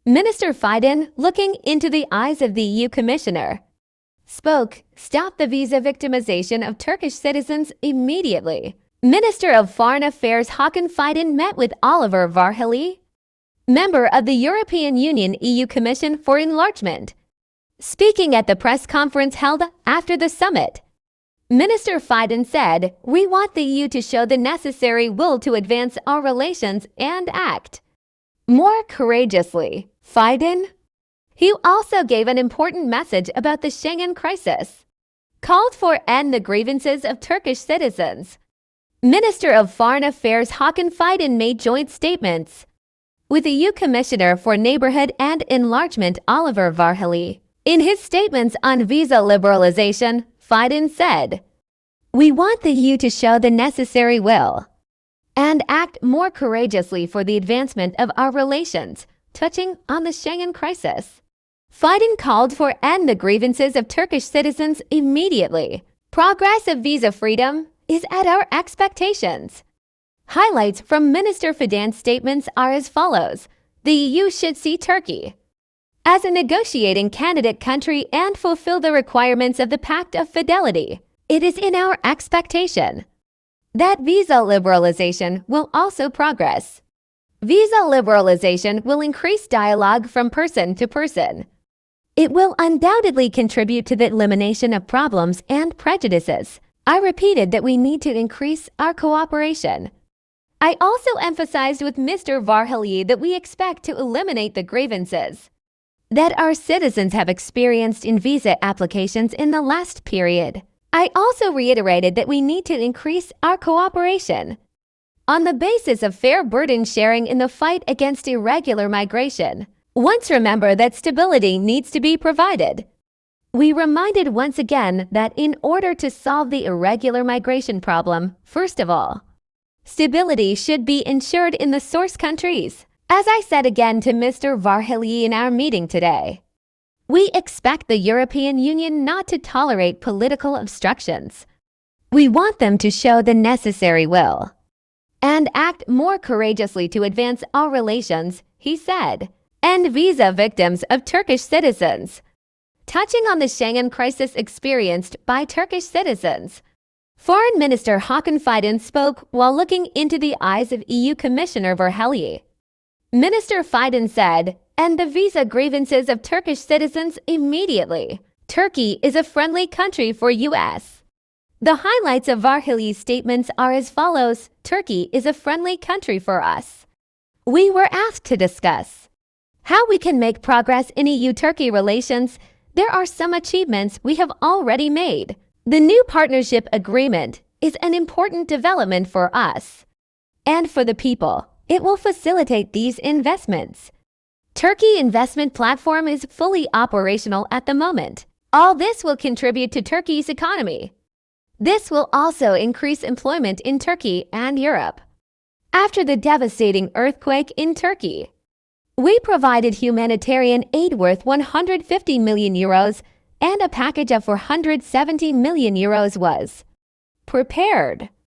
Minister Fidan, looking into the eyes of the EU Commissioner, spoke, "Stop the visa victimization of Turkish citizens immediately." Minister of Foreign Affairs Hakan Fidan met with Oliver Varhelyi, member of the European Union EU Commission for Enlargement. Speaking at the press conference held after the summit, Minister Fidan said, "We want the EU to show the necessary will to advance our relations and act more courageously." Fidan, he also gave an important message about the Schengen crisis, called for end the grievances of Turkish citizens. Minister of Foreign Affairs Hakan Fidan made joint statements with EU Commissioner for Neighborhood and Enlargement Oliver Varhelyi. In his statements on visa liberalization, Fidan said, "We want the EU to show the necessary will and act more courageously for the advancement of our relations," touching on the Schengen crisis. Fidan called for end the grievances of Turkish citizens immediately. Progress of visa freedom is at our expectations. Highlights from Minister Fidan's statements are as follows. The EU should see Turkey as a negotiating candidate country and fulfill the requirements of the Pact of Fidelity. It is in our expectation that visa liberalization will also progress. Visa liberalization will increase dialogue from person to person. It will undoubtedly contribute to the elimination of problems and prejudices. I repeated that we need to increase our cooperation. I also emphasized with Mr. Varhelyi that we expect to eliminate the grievances that our citizens have experienced in visa applications in the last period. I also reiterated that we need to increase our cooperation on the basis of fair burden sharing in the fight against irregular migration. Once remember that stability needs to be provided. We reminded once again that in order to solve the irregular migration problem, first of all, stability should be ensured in the source countries. As I said again to Mr. Varhelyi in our meeting today, we expect the European Union not to tolerate political obstructions. We want them to show the necessary will and act more courageously to advance our relations, he said. End visa victims of Turkish citizens. Touching on the Schengen crisis experienced by Turkish citizens, Foreign Minister Hakan Fidan spoke while looking into the eyes of EU Commissioner Varhelyi. Minister Fidan said, "End the visa grievances of Turkish citizens immediately. Turkey is a friendly country for US." The highlights of Varhelyi's statements are as follows. Turkey is a friendly country for us. We were asked to discuss how we can make progress in EU-Turkey relations. There are some achievements we have already made. The new partnership agreement is an important development for us and for the people. It will facilitate these investments. Turkey investment platform is fully operational at the moment. All this will contribute to Turkey's economy. This will also increase employment in Turkey and Europe. After the devastating earthquake in Turkey, we provided humanitarian aid worth 150 million euros and a package of 470 million euros was prepared.